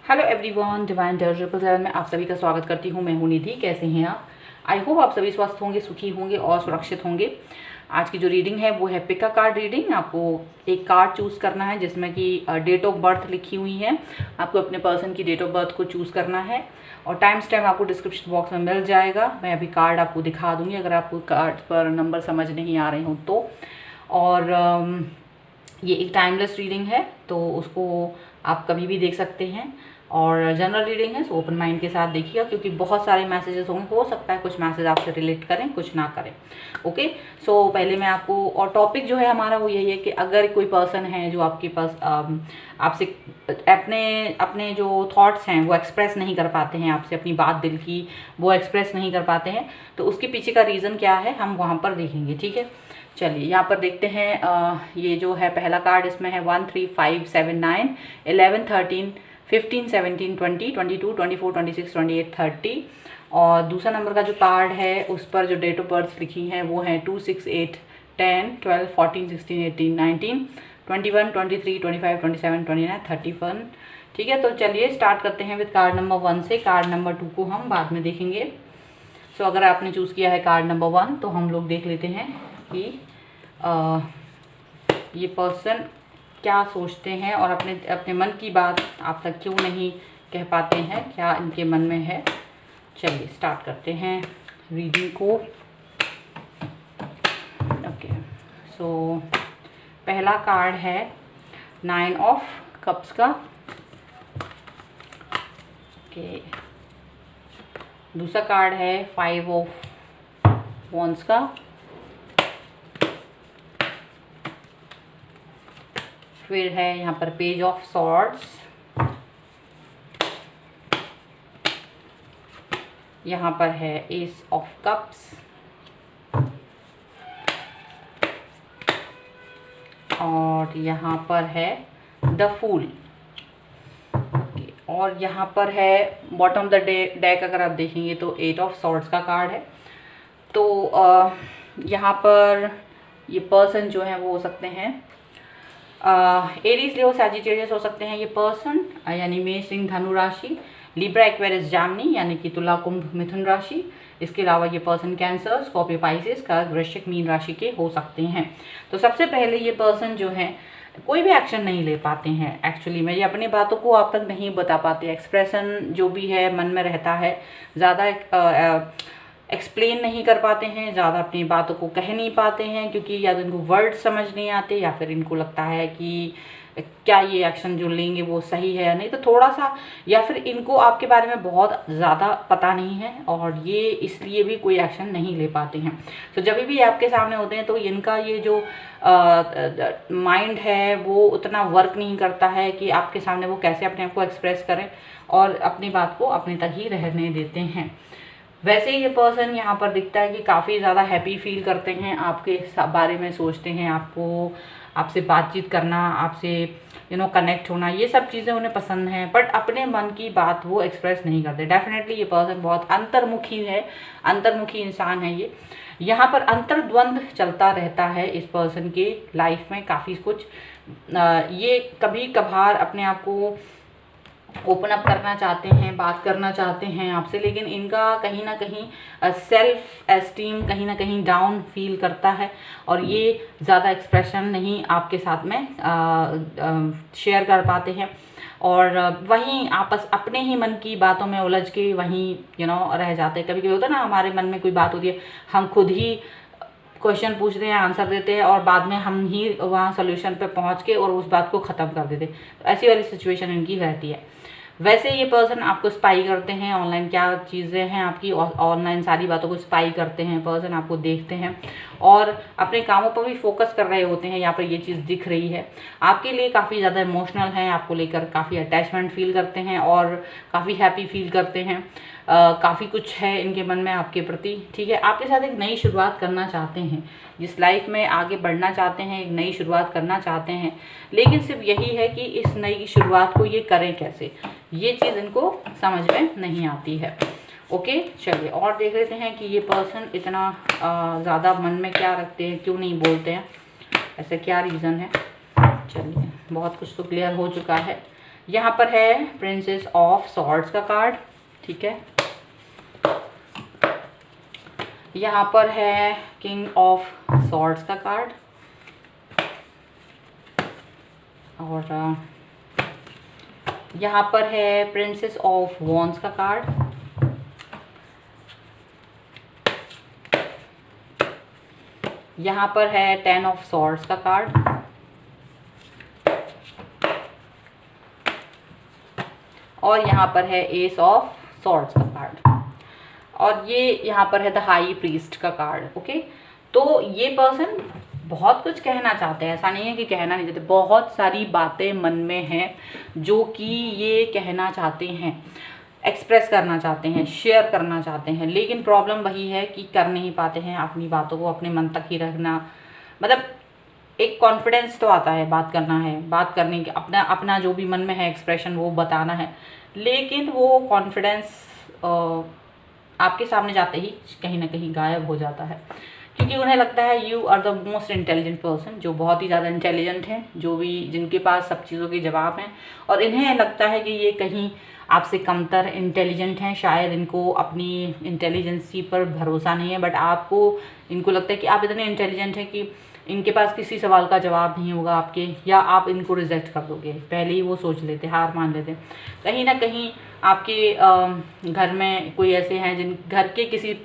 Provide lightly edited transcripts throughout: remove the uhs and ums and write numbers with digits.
Hello everyone, divine terror 777 में आप सभी का स्वागत करती हूँ। मैं हूँ निधि। कैसे हैं आप? आई होप आप सभी स्वस्थ होंगे, सुखी होंगे और सुरक्षित होंगे। आज की जो रीडिंग है वो है पिक अ कार्ड रीडिंग। आपको एक कार्ड चूज़ करना है जिसमें कि डेट ऑफ बर्थ लिखी हुई है। आपको अपने पर्सन की डेट ऑफ बर्थ को चूज़ करना है और टाइम स्टैम्प आपको डिस्क्रिप्शन बॉक्स में मिल जाएगा। मैं अभी कार्ड आपको दिखा दूँगी अगर आपको कार्ड पर नंबर समझ नहीं आ रहे हों तो। और ये एक टाइमलेस रीडिंग है तो उसको आप कभी भी देख सकते हैं और जनरल रीडिंग है, सो ओपन माइंड के साथ देखिएगा क्योंकि बहुत सारे मैसेजेस होंगे। हो सकता है कुछ मैसेज आपसे रिलेट करें, कुछ ना करें। ओके, सो पहले मैं आपको, और टॉपिक जो है हमारा वो यही है कि अगर कोई पर्सन है जो आपके पास आपसे अपने जो थॉट्स हैं वो एक्सप्रेस नहीं कर पाते हैं, आपसे अपनी बात दिल की वो एक्सप्रेस नहीं कर पाते हैं, तो उसके पीछे का रीज़न क्या है हम वहाँ पर देखेंगे। ठीक है, चलिए यहाँ पर देखते हैं। ये जो है पहला कार्ड, इसमें है 1 3 5 7 9 11 13 15 17 20 22 24 26 28 30। और दूसरा नंबर का जो कार्ड है उस पर जो डेट ऑफ बर्थ लिखी हैं वो है 2 6 8 10 12 14 16 18 19 21 23 25 27 29 31। ठीक है, तो चलिए स्टार्ट करते हैं विद कार्ड नंबर 1 से। कार्ड नंबर 2 को हम बाद में देखेंगे। सो अगर आपने चूज़ किया है कार्ड नंबर 1 तो हम लोग देख लेते हैं कि ये पर्सन क्या सोचते हैं और अपने अपने मन की बात आप तक क्यों नहीं कह पाते हैं, क्या इनके मन में है। चलिए स्टार्ट करते हैं रीडिंग को। ओके, सो पहला कार्ड है 9 ऑफ कप्स का। ओके, दूसरा कार्ड है 5 ऑफ वॉन्ड्स का। फिर है यहाँ पर पेज ऑफ सॉर्ड्स, यहाँ पर है एस ऑफ कप्स और यहाँ पर है द फूल। और यहाँ पर है बॉटम ऑफ द डेक अगर आप देखेंगे तो 8 ऑफ सॉर्ड्स का कार्ड है। तो यहाँ पर ये पर्सन जो है वो हो सकते हैं एरीज लियो सैजिटेरियस हो सकते हैं ये पर्सन, यानी मेष सिंह धनु राशि, लिब्रा एक्वेरियस जामिनी यानी कि तुला कुंभ मिथुन राशि। इसके अलावा ये पर्सन कैंसर, स्कॉर्पियो, पाइसेस, कर्क, वृश्चिक, मीन राशि के हो सकते हैं। तो सबसे पहले ये पर्सन जो है कोई भी एक्शन नहीं ले पाते हैं। एक्चुअली में ये अपनी बातों को आप तक नहीं बता पाते, एक्सप्रेशन जो भी है मन में रहता है, ज़्यादा एक्सप्लेन नहीं कर पाते हैं, ज़्यादा अपनी बातों को कह नहीं पाते हैं क्योंकि या तो इनको वर्ड समझ नहीं आते या फिर इनको लगता है कि क्या ये एक्शन जो लेंगे वो सही है या नहीं, तो थोड़ा सा, या फिर इनको आपके बारे में बहुत ज़्यादा पता नहीं है और ये इसलिए भी कोई एक्शन नहीं ले पाते हैं। तो जब भी आपके सामने होते हैं तो इनका ये जो माइंड है वो उतना वर्क नहीं करता है कि आपके सामने वो कैसे अपने आप को एक्सप्रेस करें और अपनी बात को अपने तक ही रहने देते हैं। वैसे ये पर्सन यहाँ पर दिखता है कि काफ़ी ज़्यादा हैप्पी फील करते हैं, आपके बारे में सोचते हैं, आपसे बातचीत करना, आपसे कनेक्ट होना, ये सब चीज़ें उन्हें पसंद हैं, बट अपने मन की बात वो एक्सप्रेस नहीं करते। डेफिनेटली ये पर्सन बहुत अंतर्मुखी है, अंतर्मुखी इंसान है ये। यहाँ पर अंतर्द्वंद चलता रहता है इस पर्सन के लाइफ में काफ़ी कुछ। ये कभी कभार अपने आप को ओपन अप करना चाहते हैं, बात करना चाहते हैं आपसे, लेकिन इनका कहीं ना कहीं सेल्फ एस्टीम कहीं ना कहीं डाउन फील करता है और ये ज़्यादा एक्सप्रेशन नहीं आपके साथ में शेयर कर पाते हैं और वहीं आपस अपने ही मन की बातों में उलझ के वहीं रह जाते हैं। कभी कभी होता है ना, हमारे मन में कोई बात होती है, हम खुद ही क्वेश्चन पूछते हैं, आंसर देते हैं और बाद में हम ही वहाँ सोल्यूशन पे पहुँच के और उस बात को ख़त्म कर देते हैं। तो ऐसी वाली सिचुएशन इनकी रहती है। वैसे ये पर्सन आपको स्पाई करते हैं, ऑनलाइन क्या चीज़ें हैं आपकी, ऑनलाइन सारी बातों को स्पाई करते हैं पर्सन, आपको देखते हैं और अपने कामों पर भी फोकस कर रहे होते हैं। यहाँ पर ये चीज़ दिख रही है, आपके लिए काफ़ी ज़्यादा इमोशनल हैं, आपको लेकर काफ़ी अटैचमेंट फील करते हैं और काफ़ी हैप्पी फील करते हैं। काफ़ी कुछ है इनके मन में आपके प्रति। ठीक है, आपके साथ एक नई शुरुआत करना चाहते हैं, जिस लाइफ में आगे बढ़ना चाहते हैं, एक नई शुरुआत करना चाहते हैं, लेकिन सिर्फ यही है कि इस नई शुरुआत को ये करें कैसे, ये चीज़ इनको समझ में नहीं आती है। ओके, चलिए और देख लेते हैं कि ये पर्सन इतना ज़्यादा मन में क्या रखते हैं, क्यों नहीं बोलते हैं, ऐसा क्या रीज़न है। चलिए, बहुत कुछ तो क्लियर हो चुका है। यहाँ पर है प्रिंसेस ऑफ सॉर्ड्स का कार्ड, ठीक है। यहाँ पर है किंग ऑफ सॉर्ड्स का कार्ड, और यहाँ पर है प्रिंसेस ऑफ वॉन्ड्स का कार्ड, यहाँ पर है 10 ऑफ सॉर्ड्स का कार्ड, और यहाँ पर है एस ऑफ सॉर्ड्स का कार्ड, और ये यहाँ पर है द हाई प्रीस्ट का कार्ड। ओके, तो ये पर्सन बहुत कुछ कहना चाहते हैं, ऐसा नहीं है कि कहना नहीं चाहते, बहुत सारी बातें मन में हैं जो कि ये कहना चाहते हैं, एक्सप्रेस करना चाहते हैं, शेयर करना चाहते हैं, लेकिन प्रॉब्लम वही है कि कर नहीं पाते हैं। अपनी बातों को अपने मन तक ही रखना, मतलब एक कॉन्फिडेंस तो आता है, बात करना है, बात करने की अपना जो भी मन में है एक्सप्रेशन वो बताना है, लेकिन वो कॉन्फिडेंस आपके सामने जाते ही कहीं ना कहीं गायब हो जाता है, क्योंकि उन्हें लगता है you are the most intelligent person, जो बहुत ही ज़्यादा इंटेलिजेंट हैं, जो भी जिनके पास सब चीज़ों के जवाब हैं, और इन्हें लगता है कि ये कहीं आपसे कमतर इंटेलिजेंट हैं, शायद इनको अपनी इंटेलिजेंसी पर भरोसा नहीं है, बट आपको इनको लगता है कि आप इतने इंटेलिजेंट हैं कि इनके पास किसी सवाल का जवाब नहीं होगा आपके, या आप इनको रिजेक्ट कर दोगे, पहले ही वो सोच लेते, हार मान लेते। कहीं ना कहीं आपके घर में कोई ऐसे हैं जिन घर के किसी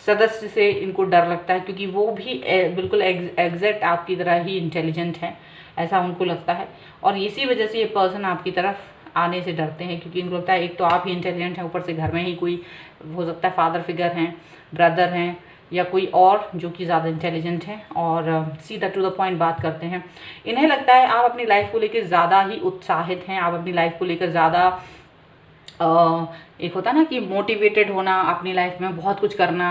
सदस्य से इनको डर लगता है, क्योंकि वो भी बिल्कुल एग्जैक्ट आपकी तरह ही इंटेलिजेंट हैं, ऐसा उनको लगता है, और इसी वजह से ये पर्सन आपकी तरफ आने से डरते हैं, क्योंकि इनको लगता है एक तो आप ही इंटेलिजेंट हैं, ऊपर से घर में ही कोई हो सकता है फादर फिगर हैं, ब्रदर हैं, या कोई और जो कि ज़्यादा इंटेलिजेंट है, और सीधा टू द पॉइंट बात करते हैं। इन्हें लगता है आप अपनी लाइफ को लेकर ज़्यादा ही उत्साहित हैं, आप अपनी लाइफ को लेकर ज़्यादा एक होता है ना कि मोटिवेटेड होना, अपनी लाइफ में बहुत कुछ करना,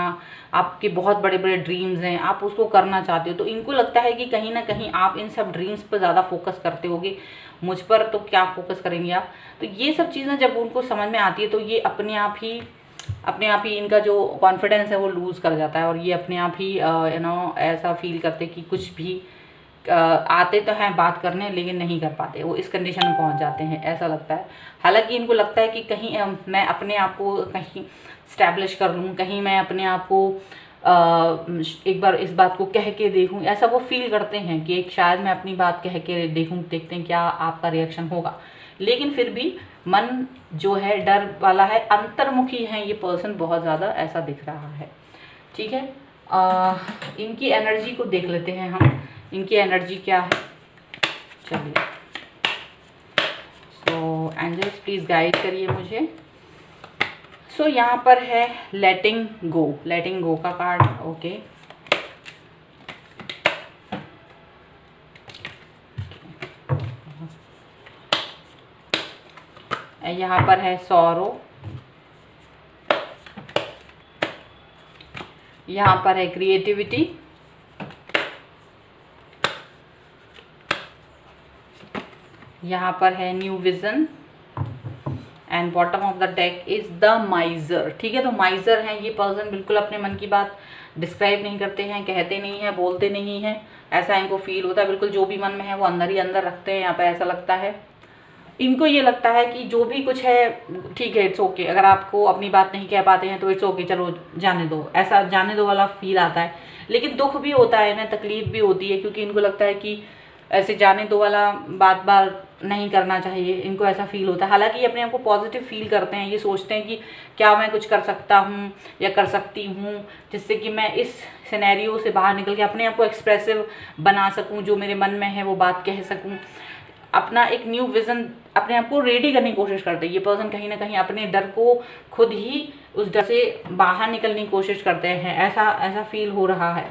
आपके बहुत बड़े बड़े ड्रीम्स हैं, आप उसको करना चाहते हो, तो इनको लगता है कि कहीं ना कहीं आप इन सब ड्रीम्स पर ज़्यादा फोकस करते होगे, मुझ पर तो क्या फोकस करेंगे आप। तो ये सब चीज़ें जब उनको समझ में आती है तो ये अपने आप ही इनका जो कॉन्फिडेंस है वो लूज़ कर जाता है, और ये अपने आप ही ऐसा फील करते कि कुछ भी आते तो हैं बात करने, लेकिन नहीं कर पाते, वो इस कंडीशन में पहुंच जाते हैं, ऐसा लगता है। हालांकि इनको लगता है कि कहीं मैं अपने आप को कहीं स्टैब्लिश कर लूँ, कहीं मैं अपने आप को एक बार इस बात को कह के देखूं, ऐसा वो फील करते हैं कि एक शायद मैं अपनी बात कह के देखूं, देखते हैं क्या आपका रिएक्शन होगा, लेकिन फिर भी मन जो है डर वाला है, अंतर्मुखी है ये पर्सन बहुत ज़्यादा, ऐसा दिख रहा है। ठीक है, इनकी एनर्जी को देख लेते हैं हम, इनकी एनर्जी क्या है। चलिए, सो एंजल्स प्लीज़ गाइड करिए मुझे। सो यहाँ पर है लेटिंग गो का कार्ड। ओके, यहाँ पर है सॉरो, यहाँ पर है क्रिएटिविटी, यहाँ पर है new vision, and bottom of the deck is the माइजर। ठीक है, तो माइजर हैं ये पर्सन, बिल्कुल अपने मन की बात डिस्क्राइब नहीं करते हैं, कहते नहीं हैं, बोलते नहीं हैं, ऐसा इनको फील होता है, बिल्कुल जो भी मन में है वो अंदर ही अंदर रखते हैं। यहाँ पे ऐसा लगता है इनको, ये लगता है कि जो भी कुछ है ठीक है, इट्स ओके, अगर आपको अपनी बात नहीं कह पाते हैं तो इट्स ओके, चलो जाने दो, ऐसा जाने दो वाला फील आता है। लेकिन दुख भी होता है ना, तकलीफ भी होती है, क्योंकि इनको लगता है कि ऐसे जाने दो वाला बात बार नहीं करना चाहिए, इनको ऐसा फील होता है। हालांकि ये अपने आप को पॉजिटिव फील करते हैं, ये सोचते हैं कि क्या मैं कुछ कर सकता हूँ या कर सकती हूँ जिससे कि मैं इस सिनेरियो से बाहर निकल के अपने आप को एक्सप्रेसिव बना सकूँ, जो मेरे मन में है वो बात कह सकूँ, अपना एक न्यू विज़न अपने आप को रेडी करने की कोशिश करते हैं। ये पर्सन कहीं ना कहीं अपने डर को खुद ही उस डर से बाहर निकलने की कोशिश करते हैं, ऐसा फील हो रहा है,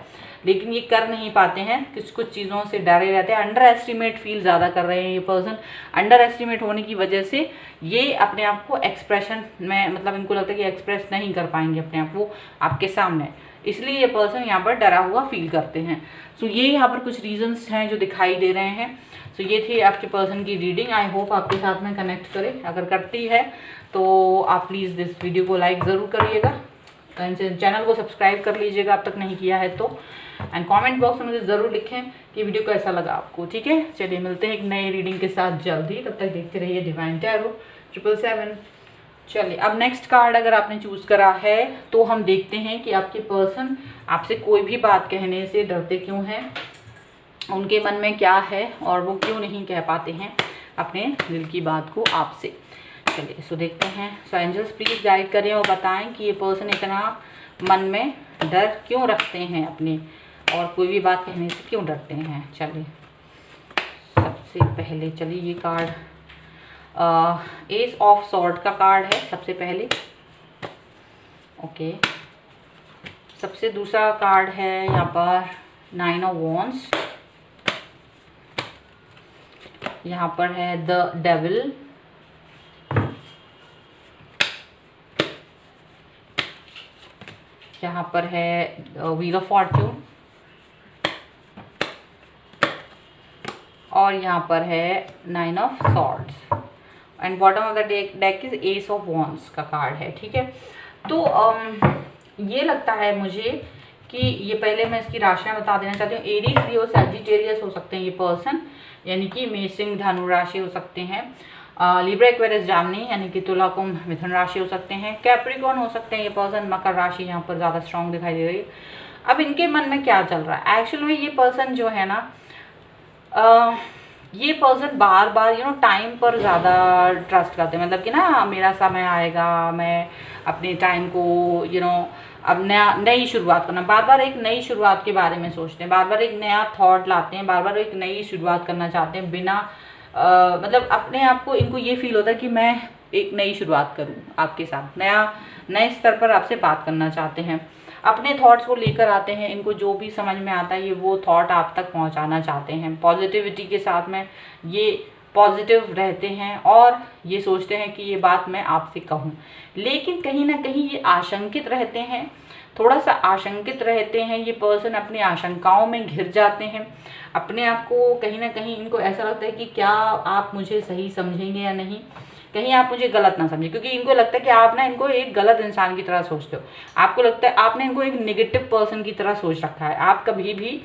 लेकिन ये कर नहीं पाते हैं, कुछ चीज़ों से डरे रहते हैं, अंडर एस्टिमेट फील ज़्यादा कर रहे हैं ये पर्सन। अंडर एस्टिमेट होने की वजह से ये अपने आप को एक्सप्रेशन में, मतलब इनको लगता है कि एक्सप्रेस नहीं कर पाएंगे अपने आप को आपके सामने, इसलिए ये पर्सन यहाँ पर डरा हुआ फील करते हैं। सो ये यहाँ पर कुछ रीजंस हैं जो दिखाई दे रहे हैं। सो ये थी आपके पर्सन की रीडिंग, आई होप आपके साथ में कनेक्ट करे, अगर करती है तो आप प्लीज़ इस वीडियो को लाइक ज़रूर करिएगा, चैनल को सब्सक्राइब कर लीजिएगा अब तक नहीं किया है तो, एंड कमेंट बॉक्स में मुझे ज़रूर लिखें कि वीडियो कैसा लगा आपको। ठीक है, चलिए मिलते हैं एक नई रीडिंग के साथ जल्दी, तब तक देखते रहिए डिवाइन टैरो 777। चलिए अब नेक्स्ट कार्ड अगर आपने चूज़ करा है तो हम देखते हैं कि आपके पर्सन आपसे कोई भी बात कहने से डरते क्यों हैं, उनके मन में क्या है और वो क्यों नहीं कह पाते हैं अपने दिल की बात को आपसे। चलिए इसको देखते हैं। सो एंजल्स प्लीज़ गाइड करें और बताएं कि ये पर्सन इतना मन में डर क्यों रखते हैं अपने, और कोई भी बात कहने से क्यों डरते हैं। चलिए सबसे पहले चलिए ये कार्ड एस ऑफ सॉर्ड का कार्ड है सबसे पहले। ओके, सबसे दूसरा कार्ड है यहाँ पर 9 ऑफ वॉन्ड्स, यहाँ पर है द डेविल, यहाँ पर है व्हील ऑफ फॉर्च्यून, और यहाँ पर है 9 of swords, and bottom of the deck is S of wands का कार्ड है। ठीक है, तो ये लगता है मुझे कि ये, पहले मैं इसकी राशियाँ बता देना चाहती हूँ। एरीज, लियो, सैजिटेरियस हो सकते हैं ये पर्सन, यानी कि मेष सिंह धनु राशि हो सकते हैं। लिब्रा एक्वेरियस जामिनी यानी कि तुला कुंभ मिथुन राशि हो सकते हैं। कैप्रिकॉर्न हो सकते हैं ये पर्सन, मकर राशि यहाँ पर ज़्यादा स्ट्रॉन्ग दिखाई दे रही है। अब इनके मन में क्या चल रहा है एक्चुअल में, ये पर्सन जो है ना, ये पर्सन बार बार टाइम पर ज़्यादा ट्रस्ट करते हैं, मतलब कि ना मेरा समय आएगा, मैं अपने टाइम को अब नई शुरुआत करना, बार बार एक नई शुरुआत के बारे में सोचते हैं, बार बार एक नया थॉट लाते हैं, बार बार एक नई शुरुआत करना चाहते हैं बिना मतलब अपने आप को, इनको ये फील होता है कि मैं एक नई शुरुआत करूं आपके साथ, नए स्तर पर आपसे बात करना चाहते हैं, अपने थॉट्स को लेकर आते हैं, इनको जो भी समझ में आता है ये वो थॉट आप तक पहुंचाना चाहते हैं। पॉजिटिविटी के साथ में ये पॉजिटिव रहते हैं और ये सोचते हैं कि ये बात मैं आपसे कहूं, लेकिन कहीं ना कहीं ये आशंकित रहते हैं, थोड़ा सा आशंकित रहते हैं। ये पर्सन अपनी आशंकाओं में घिर जाते हैं, अपने आप को कहीं ना कहीं इनको ऐसा लगता है कि क्या आप मुझे सही समझेंगे या नहीं, कहीं आप मुझे गलत ना समझें, क्योंकि इनको लगता है कि आप ना इनको एक गलत इंसान की तरह सोचते हो, आपको लगता है आपने इनको एक नेगेटिव पर्सन की तरह सोच रखा है। आप कभी भी,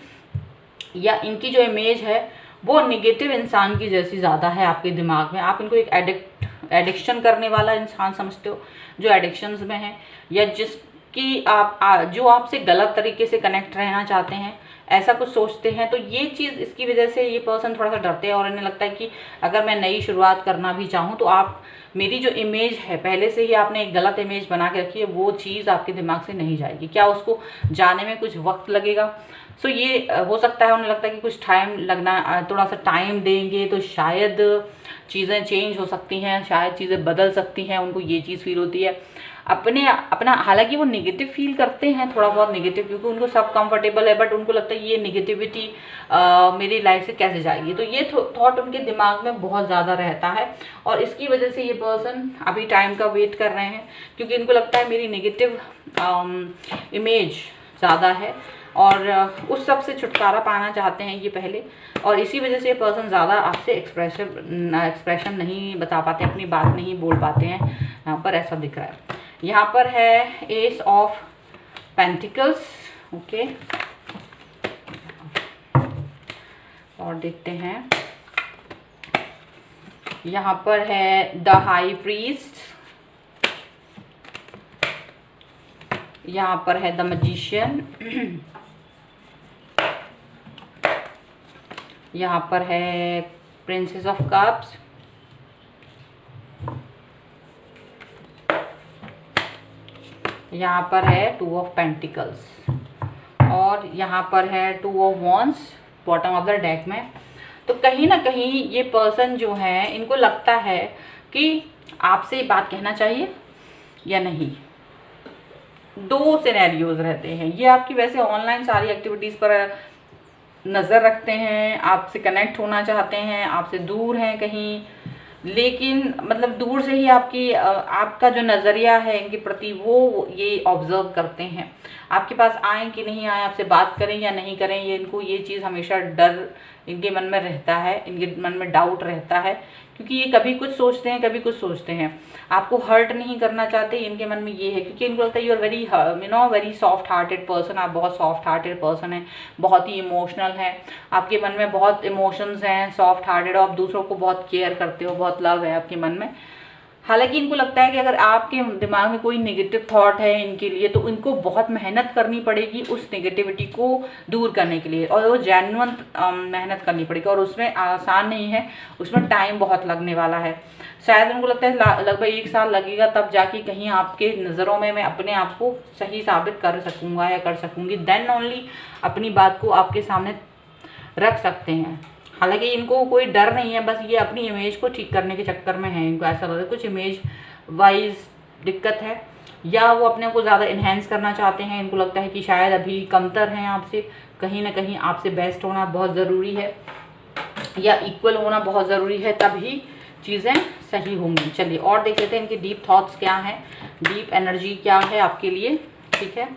या इनकी जो इमेज है वो नेगेटिव इंसान की जैसी ज़्यादा है आपके दिमाग में। आप इनको एक एडिक्शन करने वाला इंसान समझते हो, जो एडिक्शंस में है, या जिसकी जो आपसे गलत तरीके से कनेक्ट रहना चाहते हैं, ऐसा कुछ सोचते हैं। तो ये चीज़, इसकी वजह से ये पर्सन थोड़ा सा डरते हैं और इन्हें लगता है कि अगर मैं नई शुरुआत करना भी चाहूँ तो आप, मेरी जो इमेज है पहले से ही आपने एक गलत इमेज बना के रखी है, वो चीज़ आपके दिमाग से नहीं जाएगी। क्या उसको जाने में कुछ वक्त लगेगा? सो ये हो सकता है उन्हें लगता है कि कुछ टाइम लगना, थोड़ा सा टाइम देंगे तो शायद चीज़ें चेंज हो सकती हैं, शायद चीज़ें बदल सकती हैं, उनको ये चीज़ फील होती है अपना। हालांकि वो नेगेटिव फील करते हैं थोड़ा बहुत नेगेटिव, क्योंकि उनको सब कंफर्टेबल है, बट उनको लगता है ये नेगेटिविटी मेरी लाइफ से कैसे जाएगी। तो ये थॉट उनके दिमाग में बहुत ज़्यादा रहता है और इसकी वजह से ये पर्सन अभी टाइम का वेट कर रहे हैं, क्योंकि इनको लगता है मेरी नेगेटिव इमेज ज़्यादा है और उस सब से छुटकारा पाना चाहते हैं ये पहले, और इसी वजह से ये पर्सन ज़्यादा आपसे एक्सप्रेशन नहीं बता पाते, अपनी बात नहीं बोल पाते हैं। यहाँ पर ऐसा दिख रहा है। यहाँ पर है एस ऑफ पेंटिकल्स। ओके, और देखते हैं यहाँ पर है द हाई प्रीस्ट, यहाँ पर है द मैजिशियन, यहाँ पर है प्रिंसेस ऑफ कप्स, यहाँ पर है 2 ऑफ पेंटिकल्स, और यहाँ पर है 2 of wands bottom of the deck में। तो कहीं ना कहीं ये पर्सन जो है, इनको लगता है कि आपसे बात कहना चाहिए या नहीं। 2 सिनेरियोज रहते हैं। ये आपकी वैसे ऑनलाइन सारी एक्टिविटीज़ पर नज़र रखते हैं, आपसे कनेक्ट होना चाहते हैं, आपसे दूर हैं कहीं, लेकिन मतलब दूर से ही आपका जो नज़रिया है इनके प्रति वो ये ऑब्ज़र्व करते हैं। आपके पास आएँ कि नहीं आए, आपसे बात करें या नहीं करें, ये इनको ये चीज़ हमेशा डर इनके मन में रहता है, इनके मन में डाउट रहता है, क्योंकि ये कभी कुछ सोचते हैं कभी कुछ सोचते हैं। आपको हर्ट नहीं करना चाहते, इनके मन में ये है, क्योंकि इनको लगता है you are very very soft hearted person. आप बहुत सॉफ्ट हार्टेड पर्सन हैं, बहुत ही इमोशनल हैं, आपके मन में बहुत इमोशंस हैं, सॉफ्ट हार्टेड हो, आप दूसरों को बहुत केयर करते हो, बहुत लव है आपके मन में। हालांकि इनको लगता है कि अगर आपके दिमाग में कोई नेगेटिव थॉट है इनके लिए, तो इनको बहुत मेहनत करनी पड़ेगी उस नेगेटिविटी को दूर करने के लिए, और वो जेन्युइन मेहनत करनी पड़ेगी, और उसमें आसान नहीं है, उसमें टाइम बहुत लगने वाला है। शायद उनको लगता है लगभग 1 साल लगेगा, तब जाके कहीं आपके नज़रों में मैं अपने आप को सही साबित कर सकूँगा या कर सकूँगी, देन ओनली अपनी बात को आपके सामने रख सकते हैं। हालांकि इनको कोई डर नहीं है, बस ये अपनी इमेज को ठीक करने के चक्कर में है। इनको ऐसा लगता है कुछ इमेज वाइज दिक्कत है, या वो अपने को ज़्यादा इन्हेंस करना चाहते हैं। इनको लगता है कि शायद अभी कमतर हैं आपसे, कहीं ना कहीं आपसे बेस्ट होना बहुत ज़रूरी है, या इक्वल होना बहुत ज़रूरी है, तभी चीज़ें सही होंगी। चलिए और देख लेते हैं इनके डीप थॉट्स क्या हैं, डीप एनर्जी क्या है आपके लिए। ठीक है,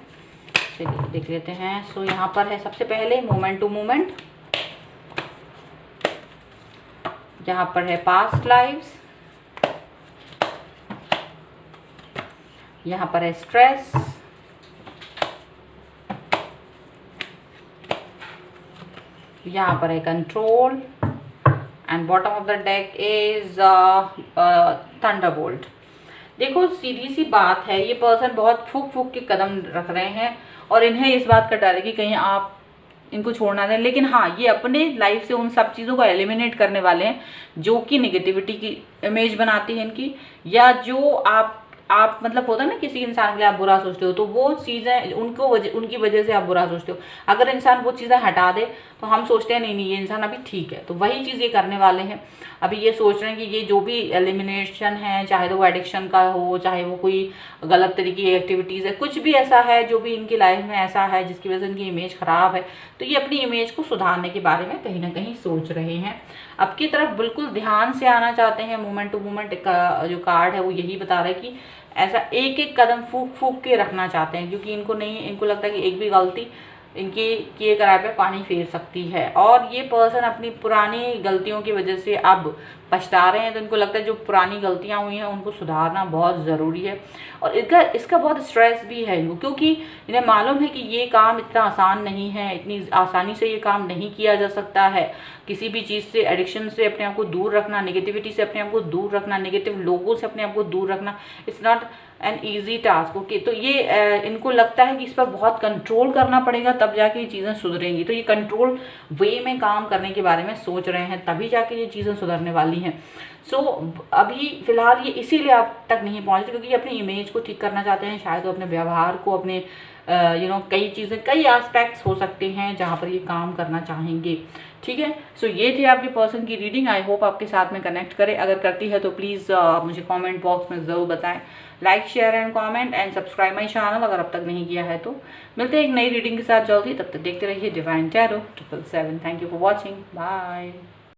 चलिए देख लेते हैं। सो यहाँ पर है सबसे पहले मोमेंट टू मोमेंट, यहाँ पर है पास्ट लाइव्स, यहाँ पर है स्ट्रेस, यहाँ पर है control, and bottom of the deck is Thunderbolt. देखो सीधी सी बात है, ये पर्सन बहुत फूक फूक के कदम रख रहे हैं, और इन्हें इस बात का डर है कि कहीं आप इनको छोड़ना दें। लेकिन हाँ, ये अपने लाइफ से उन सब चीज़ों को एलिमिनेट करने वाले हैं जो कि नेगेटिविटी की इमेज बनाती है इनकी, या जो आप मतलब होता है ना किसी इंसान के लिए आप बुरा सोचते हो, तो वो चीज़ें उनकी वजह से आप बुरा सोचते हो। अगर इंसान वो चीज़ें हटा दे तो हम सोचते हैं नहीं नहीं ये इंसान अभी ठीक है, तो वही चीज़ ये करने वाले हैं। अभी ये सोच रहे हैं कि ये जो भी एलिमिनेशन है, चाहे तो वो एडिक्शन का हो, चाहे वो कोई गलत तरीके की एक्टिविटीज़ है, कुछ भी ऐसा है जो भी इनकी लाइफ में ऐसा है जिसकी वजह से इनकी इमेज ख़राब है, तो ये अपनी इमेज को सुधारने के बारे में कहीं ना कहीं सोच रहे हैं। आपकी तरफ बिल्कुल ध्यान से आना चाहते हैं। मोमेंट टू मोमेंट का जो कार्ड है वो यही बता रहा है कि ऐसा एक एक कदम फूक फूक के रखना चाहते हैं, क्योंकि इनको लगता है कि एक भी गलती इनके किए कराए पे पानी फेर सकती है। और ये पर्सन अपनी पुरानी गलतियों की वजह से अब पछता रहे हैं, तो इनको लगता है जो पुरानी गलतियां हुई हैं उनको सुधारना बहुत ज़रूरी है। और इसका बहुत स्ट्रेस भी है इनको, क्योंकि इन्हें मालूम है कि ये काम इतना आसान नहीं है, इतनी आसानी से ये काम नहीं किया जा सकता है। किसी भी चीज़ से, एडिक्शन से अपने आप को दूर रखना, नेगेटिविटी से अपने आप को दूर रखना, नेगेटिव लोगों से अपने आप को दूर रखना, it's not an easy task. Okay, तो ये इनको लगता है कि इस पर बहुत कंट्रोल करना पड़ेगा, तब जाके ये चीज़ें सुधरेंगी। तो ये कंट्रोल वे में काम करने के बारे में सोच रहे हैं, तभी जाके ये चीज़ें सुधरने वाली हैं। सो अभी फ़िलहाल ये इसीलिए आप तक नहीं पहुँचते, क्योंकि अपनी इमेज को ठीक करना चाहते हैं। शायद वो अपने व्यवहार को, अपने कई चीज़ें, कई एस्पेक्ट्स हो सकते हैं जहाँ पर ये काम करना चाहेंगे। ठीक है, सो ये थी आपके पर्सन की रीडिंग। आई होप आपके साथ में कनेक्ट करे। अगर करती है तो प्लीज़ मुझे कमेंट बॉक्स में ज़रूर बताएं। Like, share and comment and subscribe my channel अगर अब तक नहीं किया है तो। मिलते हैं एक नई रीडिंग के साथ जल्दी, तब तक देखते रहिए divine tarot 777। Thank you for watching, bye.